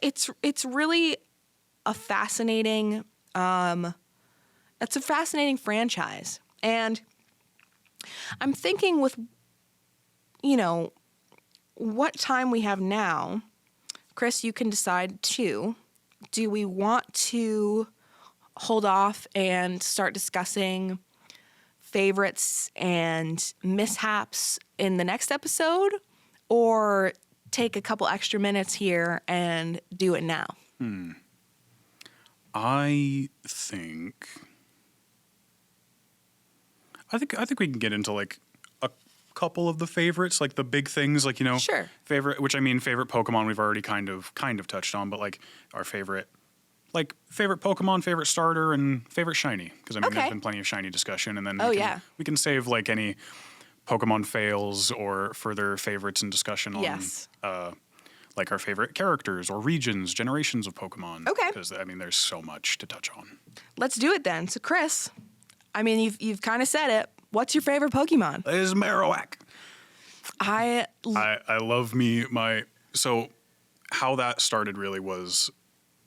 it's really a fascinating it's a fascinating franchise, and I'm thinking with, you know, what time we have now, Chris, you can decide too. Do we want to hold off and start discussing favorites and mishaps in the next episode, or take a couple extra minutes here and do it now? I think we can get into like a couple of the favorites, like the big things, like, you know, Sure. favorite Pokemon we've already kind of touched on, but like our favorite Pokemon, favorite starter, and favorite shiny, because I mean there's been plenty of shiny discussion, and then we can save like any Pokemon fails or further favorites and discussion on like our favorite characters or regions, generations of Pokemon. Okay. Because I mean there's so much to touch on. Let's do it then. So Chris, I mean you've kind of said it. What's your favorite Pokemon? It is Marowak. I love so how that started really was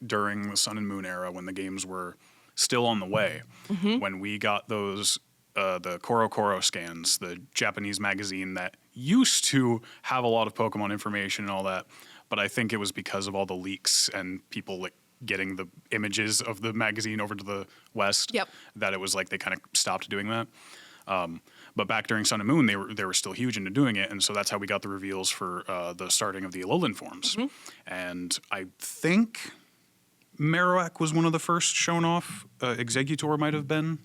during the Sun and Moon era, when the games were still on the way, when we got those the Koro scans, the Japanese magazine that used to have a lot of Pokemon information and all that, but I think it was because of all the leaks and people like getting the images of the magazine over to the West, that it was like they kind of stopped doing that. But back during Sun and Moon, they were still huge into doing it, and so that's how we got the reveals for the starting of the Alolan forms. And I think Marowak was one of the first shown off. Exeggutor might have been.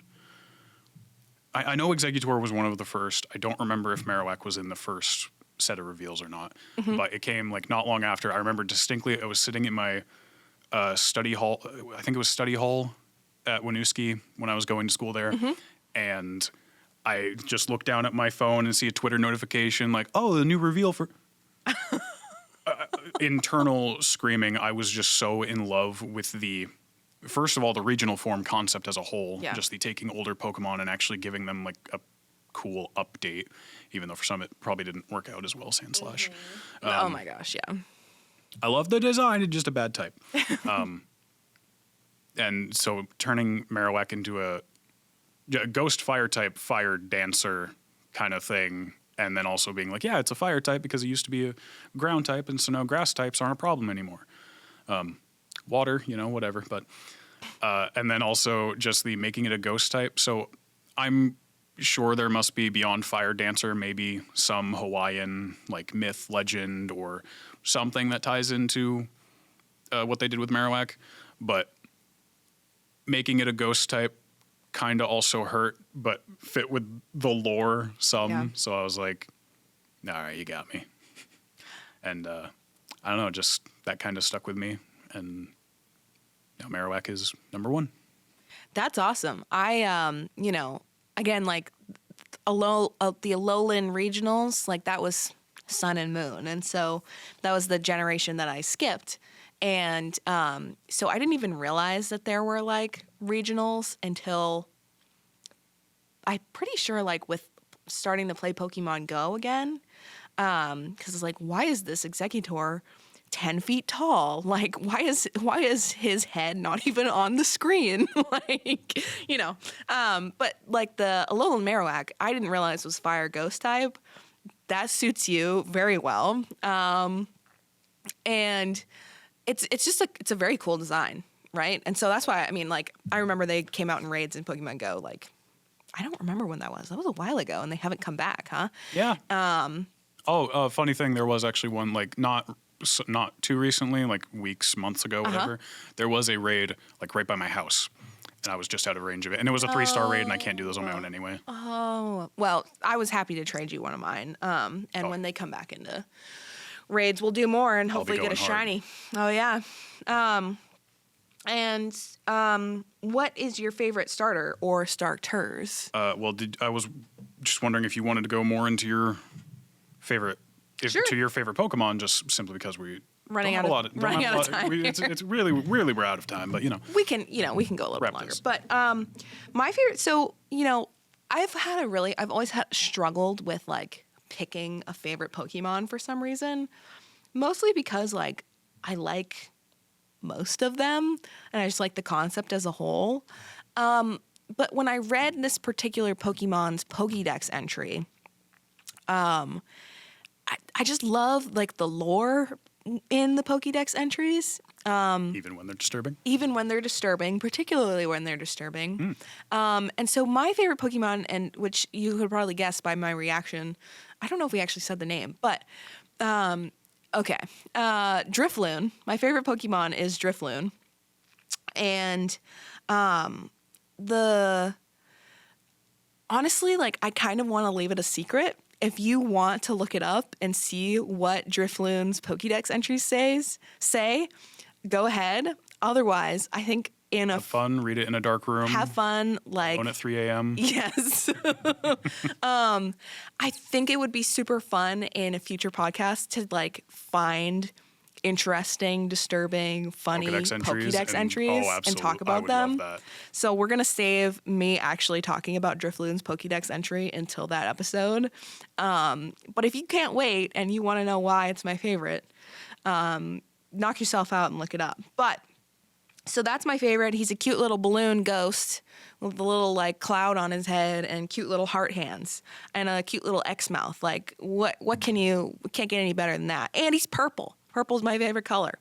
I know Exeggutor was one of the first. I don't remember if Marowak was in the first set of reveals or not. But it came like not long after. I remember distinctly, I was sitting in my study hall. I think it was study hall at Winooski when I was going to school there. And I just looked down at my phone and see a Twitter notification like, oh, the new reveal for... internal screaming. I was just so in love with first of all, the regional form concept as a whole, just the taking older Pokemon and actually giving them like a cool update, even though for some it probably didn't work out as well, Sandslash. Oh my gosh, yeah. I love the design, it's just a bad type. And so turning Marowak into a ghost fire type, fire dancer kind of thing, and then also being like, yeah, it's a fire type because it used to be a ground type, and so now grass types aren't a problem anymore. Water, you know, whatever. But and then also just the making it a ghost type. So I'm sure there must be beyond Fire Dancer, maybe some Hawaiian like myth, legend, or something that ties into what they did with Marowak. But making it a ghost type kind of also hurt, but fit with the lore some. Yeah. So I was like, all right, you got me. And I don't know, just that kind of stuck with me. And now Marowak is number one. That's awesome. I, you know, again, like the Alolan regionals, like that was Sun and Moon. And so that was the generation that I skipped. And so I didn't even realize that there were like regionals until I'm pretty sure like with starting to play Pokemon Go again. Because it's like, why is this Exeggutor 10 feet tall? Like, why is his head not even on the screen? Like, you know, but like the Alolan Marowak, I didn't realize was fire ghost type. That suits you very well. And it's just it's a very cool design, right? And so that's why, I mean, like, I remember they came out in raids in Pokemon Go, like, I don't remember when that was. That was a while ago, and they haven't come back, huh? Yeah. Funny thing, there was actually one, like, not too recently, like weeks, months ago, whatever. There was a raid, like, right by my house. And I was just out of range of it. And it was a 3-star raid, and I can't do those on my own anyway. Oh, well, I was happy to trade you one of mine. And when they come back into raids, we'll do more and hopefully get a shiny. Oh, yeah. What is your favorite starter or starters? I was just wondering if you wanted to go more into your favorite, to your favorite Pokemon, just simply because we running out of time. It's really we're out of time, but we can go a little bit longer. But my favorite, I've always struggled with like picking a favorite Pokemon for some reason, mostly because like I like most of them and I just like the concept as a whole. But when I read this particular Pokemon's Pokédex entry, I just love like the lore in the Pokédex entries. Even when they're disturbing? Even when they're disturbing, particularly when they're disturbing. And so my favorite Pokemon, and which you could probably guess by my reaction, I don't know if we actually said the name, but okay. Drifloon. My favorite Pokemon is Drifloon. And honestly, like, I kind of want to leave it a secret. If you want to look it up and see what Drifloon's Pokédex entries say, go ahead. Otherwise, I think have fun, read it in a dark room. Have fun, like alone at 3 a.m. Yes. I think it would be super fun in a future podcast to like find interesting, disturbing, funny Pokédex entries and talk about them. Love that. So we're gonna save me actually talking about Drifloon's Pokédex entry until that episode. But if you can't wait and you want to know why it's my favorite, knock yourself out and look it up. But so that's my favorite. He's a cute little balloon ghost with a little like cloud on his head and cute little heart hands and a cute little X mouth. Like what can't get any better than that. And he's purple. Purple's my favorite color.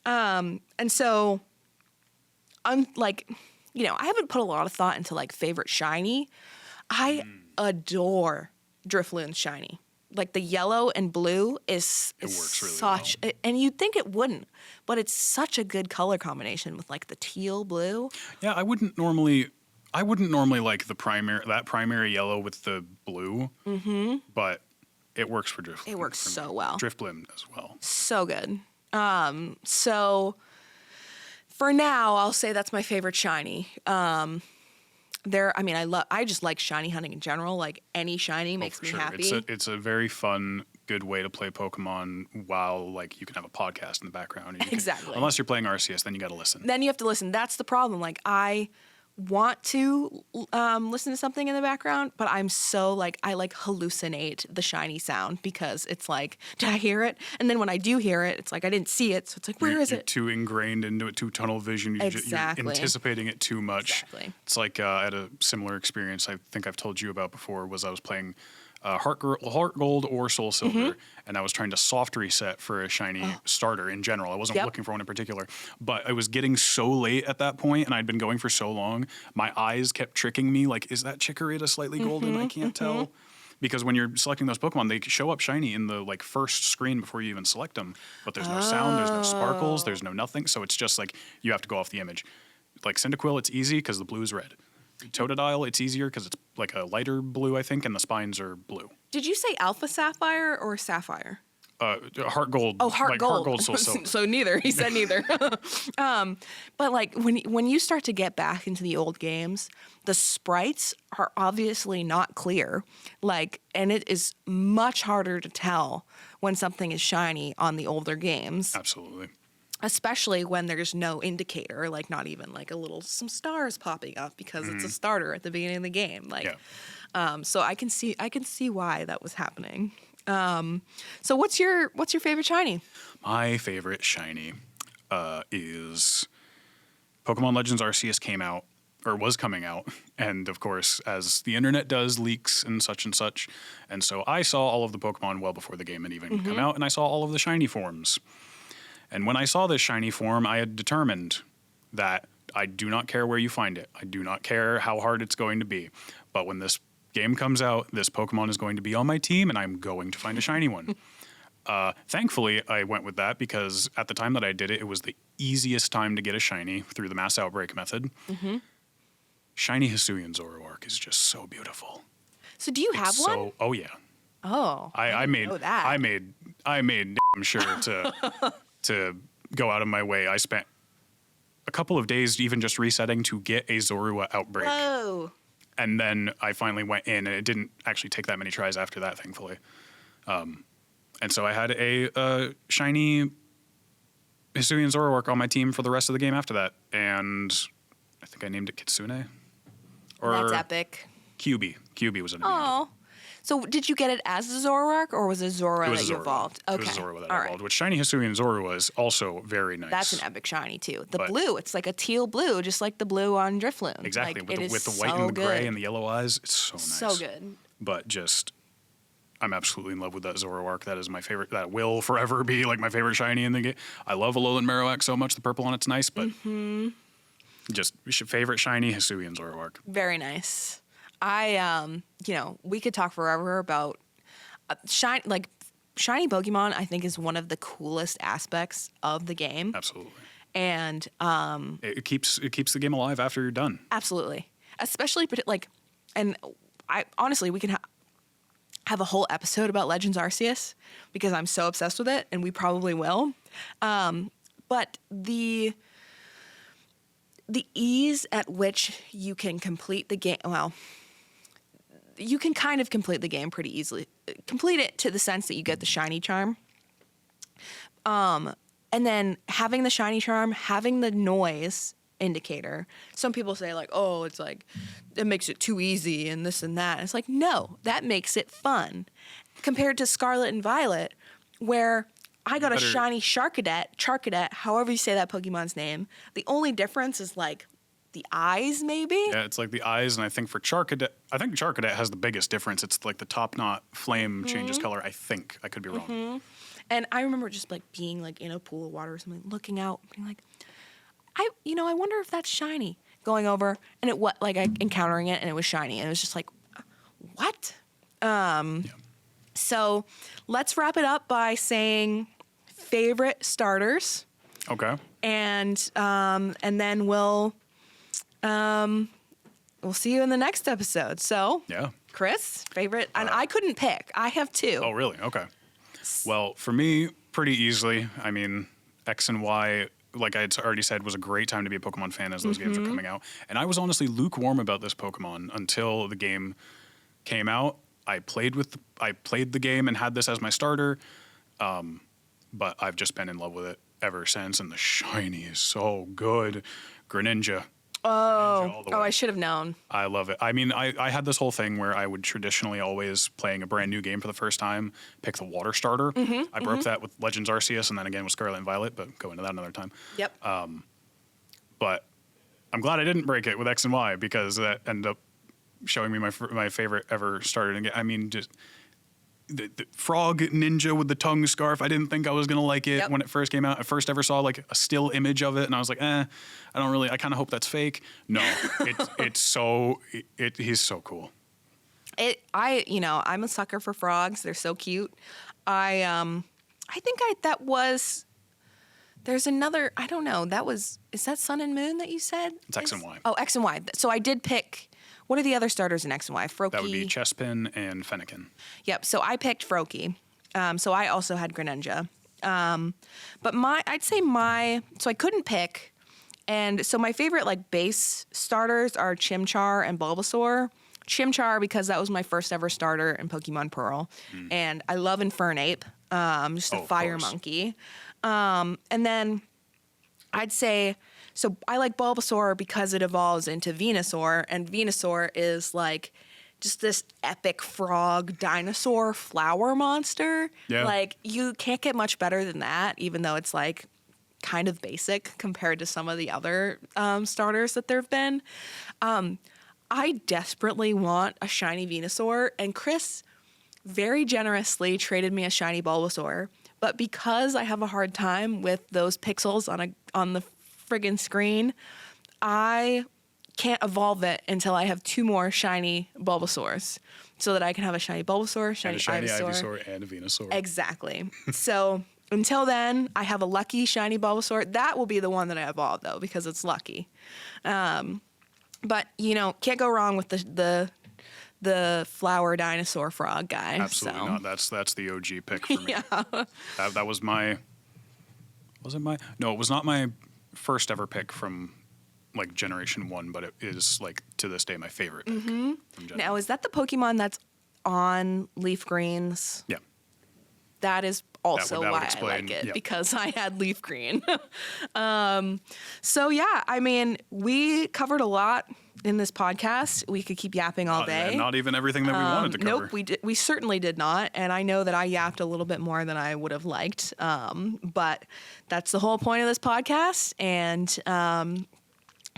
And so I'm like, I haven't put a lot of thought into like favorite shiny. I adore Drifloon's shiny. Like the yellow and blue is works really such, well. And you'd think it wouldn't, but it's such a good color combination with like the teal blue. Yeah, I wouldn't normally like that primary yellow with the blue, but it works for Drifloon. It works so well. Drifloon as well. So good. So for now, I'll say that's my favorite shiny. I just like shiny hunting in general. Like any shiny makes me happy. It's a very fun, good way to play Pokemon while like you can have a podcast in the background. Exactly. Unless you're playing RCS, then you got to listen. Then you have to listen. That's the problem. Like I want to listen to something in the background, but I'm so like I like hallucinate the shiny sound because it's like, did I hear it? And then when I do hear it, it's like I didn't see it, so it's like, where is it? You're too ingrained into it, too tunnel vision. You're anticipating it too much. Exactly. It's like I had a similar experience I think I've told you about before. Was I was playing Heart Gold or Soul Silver, and I was trying to soft reset for a shiny starter in general. I wasn't looking for one in particular, but I was getting so late at that point, and I'd been going for so long. My eyes kept tricking me, like, is that Chikorita slightly golden? I can't tell. Because when you're selecting those Pokemon, they show up shiny in the like first screen before you even select them. But there's no sound, there's no sparkles, there's no nothing. So it's just like you have to go off the image. Like Cyndaquil, it's easy because the blue is red. Totodile, it's easier because it's like a lighter blue, I think, and the spines are blue. Did you say Alpha Sapphire or Sapphire? Heart Gold. Oh, Heart Gold. Heart Gold, Soul Silver. So neither. He said neither. But like when you start to get back into the old games, the sprites are obviously not clear. Like, and it is much harder to tell when something is shiny on the older games. Absolutely. Especially when there's no indicator, like not even like some stars popping up because it's a starter at the beginning of the game. Like, so I can see why that was happening. So what's your favorite shiny? My favorite shiny is Pokemon Legends Arceus came out or was coming out, and of course, as the internet does, leaks and such, and so I saw all of the Pokemon well before the game had even come out, and I saw all of the shiny forms. And when I saw this shiny form, I had determined that I do not care where you find it. I do not care how hard it's going to be. But when this game comes out, this Pokemon is going to be on my team, and I'm going to find a shiny one. Thankfully, I went with that because at the time that I did it, it was the easiest time to get a shiny through the mass outbreak method. Mm-hmm. Shiny Hisuian Zoroark is just so beautiful. So do you have one? Oh yeah. Oh, I made know that. I made damn sure to go out of my way. I spent a couple of days even just resetting to get a Zorua outbreak. Whoa. And then I finally went in, and it didn't actually take that many tries after that, thankfully. And so I had a shiny Hisuian Zoroark on my team for the rest of the game after that. And I think I named it Kitsune. Or That's epic. QB. QB was a name. Oh. So did you get it as a Zoroark, or was it Zorua that you evolved? Okay. It was a Zorua that I evolved, which shiny Hisuian Zorua is also very nice. That's an epic shiny, too. The blue, it's like a teal blue, just like the blue on Drifloon. Exactly, like, with the white and the gray and the yellow eyes. It's so nice. So good. But just, I'm absolutely in love with that Zoroark. That is my favorite. That will forever be like my favorite shiny in the game. I love Alolan Marowak so much. The purple on it's nice, but just favorite shiny Hisuian Zoroark. Very nice. We could talk forever about shiny Pokemon. I think is one of the coolest aspects of the game. Absolutely. And it keeps the game alive after you're done. Absolutely, especially and I honestly we can have a whole episode about Legends Arceus because I'm so obsessed with it, and we probably will. But the ease at which you can complete the game, well, you can kind of complete the game pretty easily. Complete it to the sense that you get the shiny charm. And then having the shiny charm, having the noise indicator. Some people say like, oh, it's like, it makes it too easy and this and that. And it's like, no, that makes it fun. Compared to Scarlet and Violet, where I got a shiny Charcadet, however you say that Pokemon's name. The only difference is like the eyes, maybe? Yeah, it's like the eyes, and I think for Charcadet, has the biggest difference. It's like the top knot flame changes color, I think. I could be wrong. And I remember just like being like in a pool of water or something, looking out, being like, I wonder if that's shiny. Going over, and encountering it, and it was shiny. And it was just like, what? So let's wrap it up by saying favorite starters. Okay. And then we'll see you in the next episode. So, yeah. Chris, favorite, and I couldn't pick. I have two. Oh, really? Okay. Well, for me, pretty easily. I mean, X and Y, like I had already said, was a great time to be a Pokemon fan as those games were coming out. And I was honestly lukewarm about this Pokemon until the game came out. I played the game and had this as my starter, but I've just been in love with it ever since. And the shiny is so good. Greninja. I should have known. I love it. I mean, I had this whole thing where I would traditionally always, playing a brand new game for the first time, pick the water starter. I broke that with Legends Arceus and then again with Scarlet and Violet, but go into that another time. Yep. But I'm glad I didn't break it with X and Y because that ended up showing me my favorite ever starter. I mean, just the frog ninja with the tongue scarf. I didn't think I was going to like it when it first came out. I first ever saw like a still image of it and I was like, I kind of hope that's fake. No, he's so cool. I'm a sucker for frogs. They're so cute. There's another, I don't know. Is that Sun and Moon that you said? It's X and Y. Oh, X and Y. So I did pick, what are the other starters in X and Y? Froakie. That would be Chespin and Fennekin. Yep. So I picked Froakie. So I also had Greninja. But so I couldn't pick. And so my favorite like base starters are Chimchar and Bulbasaur. Chimchar because that was my first ever starter in Pokemon Pearl. And I love Infernape, just a fire monkey. And then I'd say, so I like Bulbasaur because it evolves into Venusaur, and Venusaur is like just this epic frog dinosaur flower monster. Yeah. Like you can't get much better than that, even though it's like kind of basic compared to some of the other starters that there have been. I desperately want a shiny Venusaur, and Chris very generously traded me a shiny Bulbasaur. But because I have a hard time with those pixels on the friggin' screen, I can't evolve it until I have 2 more shiny Bulbasaurs, so that I can have a shiny Bulbasaur, shiny Ivysaur, and a Venusaur. Exactly. So until then, I have a lucky shiny Bulbasaur. That will be the one that I evolve, though, because it's lucky. But, you know, can't go wrong with the flower dinosaur frog guy. Absolutely not. That's the OG pick for me. Yeah. That was my... Was it my... No, it was not my first ever pick from, like, Generation 1, but it is, like, to this day, my favorite pick. From Now, is that the Pokemon that's on leaf greens? Yeah. That is also that would why explain, I like it, yeah. because I had leaf green. So, yeah, I mean, we covered a lot in this podcast. We could keep yapping all day. Not even everything that we wanted to cover. Nope, we certainly did not. And I know that I yapped a little bit more than I would have liked. But that's the whole point of this podcast. And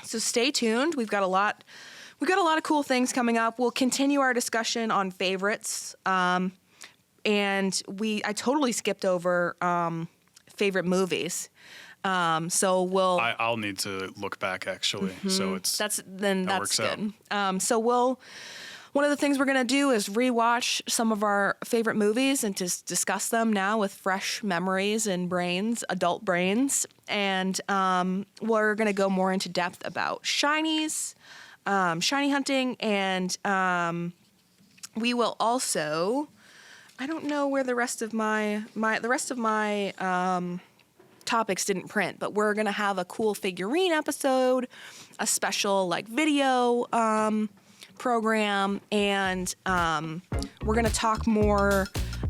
so stay tuned. We've got a lot of cool things coming up. We'll continue our discussion on favorites. And I totally skipped over favorite movies. So I'll need to look back actually. So that's good. One of the things we're going to do is rewatch some of our favorite movies and just discuss them now with fresh memories and brains, adult brains. And we're going to go more into depth about shinies, shiny hunting, and we will also, I don't know where the rest of my topics didn't print, but we're going to have a cool figurine episode, a special like video program, and we're going to talk more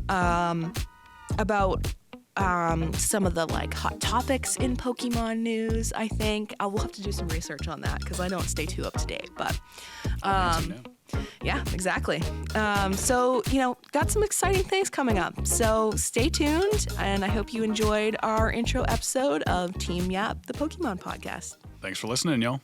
about some of the like hot topics in Pokemon news. I think we'll have to do some research on that because I don't stay too up to date, but yeah, exactly. So, you know, got some exciting things coming up. So stay tuned, and I hope you enjoyed our intro episode of Team Yap, the Pokemon Podcast. Thanks for listening, y'all.